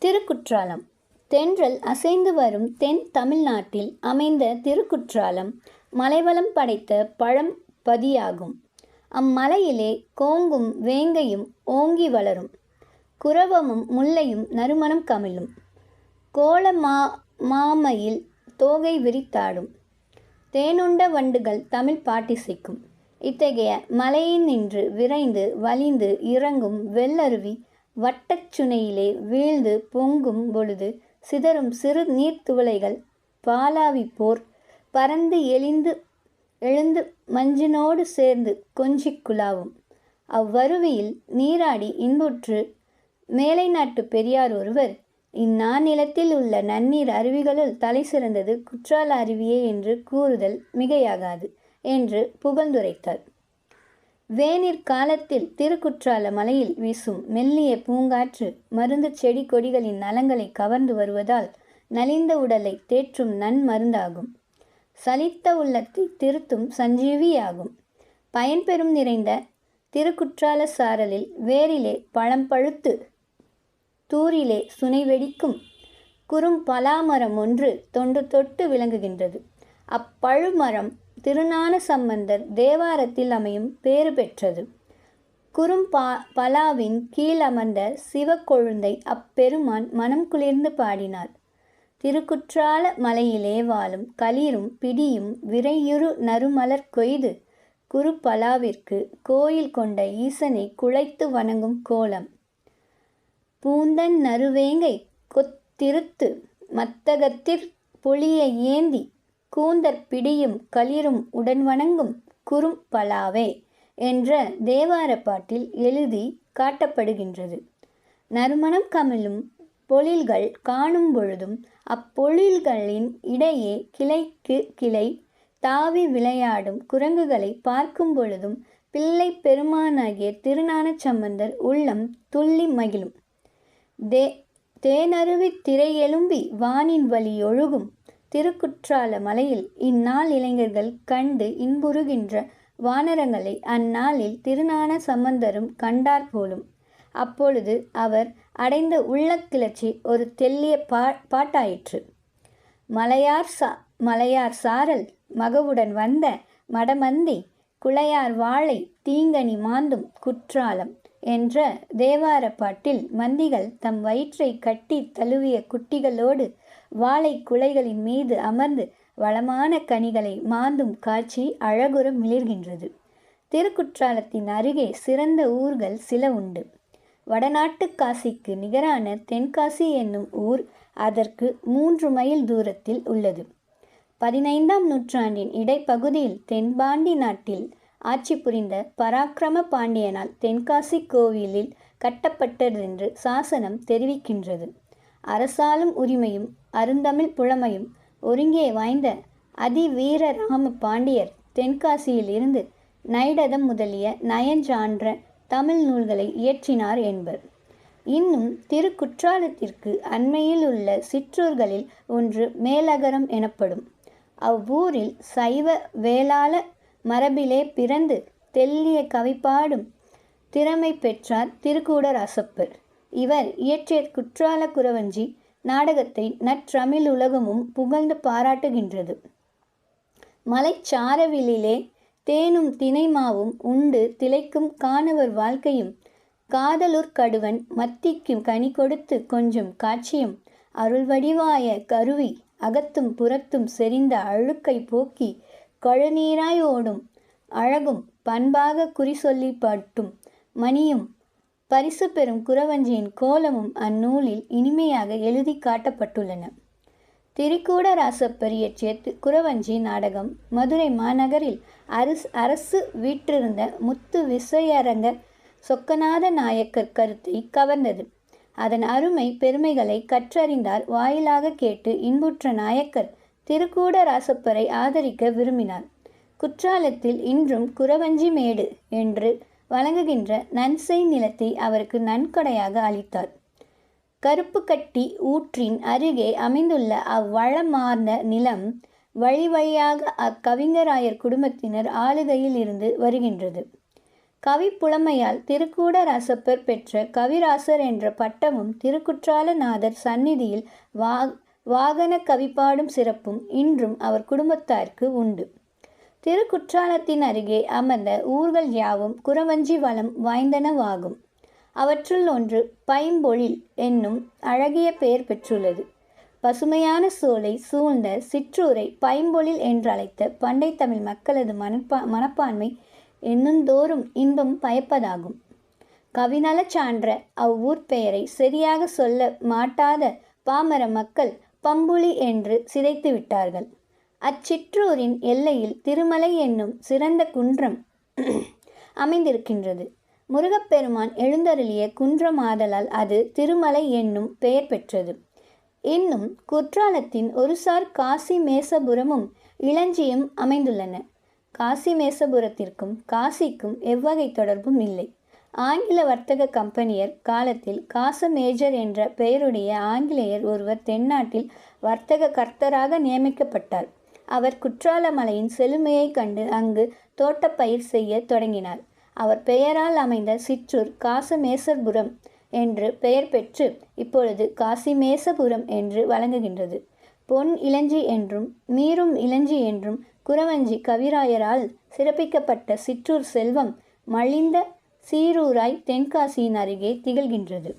திருக்குற்றாலம். தென்றல் அசைந்து வரும் தென் தமிழ்நாட்டில் அமைந்த திருக்குற்றாலம் மலைவளம் படைத்த பழம்பதியாகும். அம்மலையிலே கோங்கும் வேங்கையும் ஓங்கி வளரும். குரவமும் முல்லையும் நறுமணம் கமிழும். கோல மாமயில் தோகை விரித்தாடும். தேனுண்ட வண்டுகள் தமிழ் பாட்டிசைக்கும். இத்தகைய மலையினின்று விரைந்து வலிந்து இறங்கும் வெள்ளருவி வட்டச் சுனையிலே வீழ்ந்து பொங்கும் பொழுது சிதறும் சிறு நீர்த்துவளைகள் பாலாவி போர் பறந்து எழுந்து மஞ்சினோடு சேர்ந்து கொஞ்சிக் குலாவும். அவ்வருவியில் நீராடி இன்புற்று மேலை நாட்டு பெரியார் ஒருவர், இந்நாநிலத்தில் உள்ள நன்னீர் அருவிகளுள் தலை சிறந்தது குற்றால அருவியே என்று கூறுதல் மிகையாகாது என்று புகழ்ந்துரைத்தார். வேனிற் காலத்தில் திருக்குற்றால மலையில் வீசும் மெல்லிய பூங்காற்று மருந்து செடி கொடிகளின் நலங்களை கவர்ந்து வருவதால் நலிந்த உடலை தேற்றும் நன்மருந்தாகும். சலித்த உள்ளத்தை திருத்தும் சஞ்சீவியாகும். பயன்பெறும் நிறைந்த திருக்குற்றால சாரலில் வேரிலே பழம் பழுத்து தூரிலே சுனை வெடிக்கும் குறும் பலாமரம் ஒன்று தொன்று தொட்டு விளங்குகின்றது. அப்பழுமரம் திருஞான சம்பந்தர் தேவாரத்தில் அமையும் பேறு பெற்றது. பலாவின் கீழ் அமர்ந்த சிவக்கொழுந்தை அப்பெருமான் மனம் குளிர்ந்து பாடினார். திருக்குற்றால மலையிலே வாழும் களிரும் பிடியும் விரையுறு நறுமலர் கொய்து குறுப்பலாவிற்கு கோயில் கொண்ட ஈசனை குழைத்து வணங்கும் கோலம். பூந்தன் நறுவேங்கை கொத்திருத்து மத்தகத்திற் பொலிய ஏந்தி கூந்தற் பிடியும் களிரும் உடன் வணங்கும் குறும் பலாவே என்ற தேவார பாட்டில் எழுதி காட்டப்படுகின்றது. நறுமணம் கமிழும் பொழில்கள் காணும் பொழுதும் அப்பொழில்களின் இடையே கிளைக்கு கிளை தாவி விளையாடும் குரங்குகளை பார்க்கும் பொழுதும் பிள்ளை பெருமானாகிய திருஞான சம்பந்தர் உள்ளம் துள்ளி மகிழும். தேனருவி திரையெலும்பி வானின் வழி ஒழுகும் திருக்குற்றால மலையில் இந்நாள் இளைஞர்கள் கண்டு இன்புறுகின்ற வானரங்களை அந்நாளில் திருஞான சம்பந்தரும் கண்டார் போலும். அப்பொழுது அவர் அடைந்த உள்ளக்கிளர்ச்சி ஒரு தெல்லிய பாட்டாயிற்று. மலையார் சாரல் மகவுடன் வந்த மடமந்தி குளையார் வாழை தீங்கனி மாந்தும் குற்றாலம் என்ற தேவார பாட்டில் மந்திகள் தம் வயிற்றை கட்டி தழுவிய குட்டிகளோடு வாழை குலைகளின் மீது அமர்ந்து வளமான கனிகளை மாந்தும் காட்சி அழகுற மிளிர்கின்றது. திருக்குற்றாலத்தின் அருகே சிறந்த ஊர்கள் சில உண்டு. வடநாட்டு காசிக்கு நிகரான தென்காசி என்னும் ஊர் அதற்கு 3 மைல் தூரத்தில் உள்ளது. 15ஆம் நூற்றாண்டின் இடைப்பகுதியில் தென்பாண்டி நாட்டில் ஆட்சி புரிந்த பராக்கிரம பாண்டியனால் தென்காசி கோவிலில் கட்டப்பட்டதென்று சாசனம் தெரிவிக்கின்றது. அரசாளும் உரிமையும் அருந்தமிழ் புலமையும் ஒருங்கே வாய்ந்த அதிவீர ராம பாண்டியர் தென்காசியில் இருந்து நைடதம் முதலிய நயஞ்சான்ற தமிழ் நூல்களை இயற்றினார் என்பர். இன்னும் திருக்குற்றாலத்திற்கு அண்மையில் உள்ள சிற்றூர்களில் ஒன்று மேலகரம் எனப்படும். அவ்வூரில் சைவ வேளாள மரபிலே பிறந்து தெல்லிய கவிப்பாடும் திறமை பெற்றார் திருக்கூடராசப்பர். இவர் இயற்றிய குற்றால குறவஞ்சி நாடகத்தை நற்றமிழ் உலகமும் புகழ்ந்து பாராட்டுகின்றது. மலைச்சாரவிலே தேனும் தினைமாவும் உண்டு திளைக்கும் காணவர் வாழ்க்கையும் காதலுர் கடுவன் மத்திக்கும் கனி கொடுத்து கொஞ்சம் காட்சியும் அருள்வடிவாய கருவி அகத்தும் புறத்தும் செறிந்த அழுக்கை போக்கி கழுநீராய் ஓடும் அழகும் பண்பாக குறி சொல்லி பாட்டும் மணியும் பரிசு பெறும் குறவஞ்சியின் கோலமும் அந்நூலில் இனிமையாக எழுதி காட்டப்பட்டுள்ளன. திரிகூடராசப்பர் இயற்றிய குறவஞ்சி நாடகம் மதுரை மாநகரில் அரசு வீற்றிருந்த முத்து விசயரங்க சொக்கநாத நாயக்கர் கருத்தை கவர்ந்தது. அதன் அருமை பெருமைகளை கற்றறிந்தார் வாயிலாக கேட்டு இன்புற்ற நாயக்கர் திருக்கூடராசப்பரை ஆதரிக்க விரும்பினார். குற்றாலத்தில் இன்றும் குறவஞ்சி மேடு என்று வழங்குகின்ற நன்செய் நிலத்தை அவருக்கு நன்கொடையாக அளித்தார். கருப்பு கட்டி ஊற்றின் அருகே அமைந்துள்ள அவ்வளமார்ந்த நிலம் வழி வழியாக அக்கவிஞராயர் குடும்பத்தினர் ஆளுகையில் இருந்து வருகின்றது. கவி புலமையால் திருக்கூடராசப்பர் பெற்ற கவிராசர் என்ற பட்டமும் திருக்குற்றாலநாதர் சந்நிதியில் வாகன கவிப்பாடும் சிறப்பும் இன்றும் அவர் குடும்பத்தாருக்கு உண்டு. திருக்குற்றாலத்தின் அருகே அமர்ந்த ஊர்கள் யாவும் குறவஞ்சி வளம் வாய்ந்தனவாகும். அவற்றுள் ஒன்று பைம்பொழில் என்னும் அழகிய பெயர் பெற்றுள்ளது. பசுமையான சோலை சூழ்ந்த சிற்றூரை பைம்பொழில் என்றழைத்த பண்டை தமிழ் மக்களது மனப்பான்மை எண்ணுந்தோறும் இன்பம் பயப்பதாகும். கவிநல சான்ற அவ்வூர் பெயரை சரியாக சொல்ல மாட்டாத பாமர மக்கள் பம்புலி என்று சிதைத்து விட்டார்கள். அச்சிற்றூரின் எல்லையில் திருமலை என்னும் சிறந்த குன்றம் அமைந்திருக்கின்றது. முருகப்பெருமான் எழுந்தருளிய குன்றமாதலால் அது திருமலை என்னும் பெயர் பெற்றது. இன்னும் குற்றாலத்தின் ஒருசார் காசி மேசபுரமும் இளஞ்சியும் அமைந்துள்ளன. காசி மேசபுரத்திற்கும் காசிக்கும் எவ்வகை தொடர்பும் இல்லை. ஆங்கில வர்த்தக கம்பெனியர் காலத்தில் காசமேஜர் என்ற பெயருடைய ஆங்கிலேயர் ஒருவர் தென்னாட்டில் வர்த்தக கர்த்தராக நியமிக்கப்பட்டார். அவர் குற்றாலமலையின் செழுமையை கண்டு அங்கு தோட்டப்பயிர் செய்ய தொடங்கினார். அவர் பெயரால் அமைந்த சிற்றூர் காசமேசபுரம் என்று பெயர் பெற்று இப்பொழுது காசிமேசபுரம் என்று வழங்குகின்றது. பொன் இளஞ்சி என்றும் மீறும் இளஞ்சி என்றும் குறவஞ்சி கவிராயரால் சிறப்பிக்கப்பட்ட சிற்றூர் செல்வம் மலிந்த சீரூராய் தென்காசியின் அருகே திகழ்கின்றது.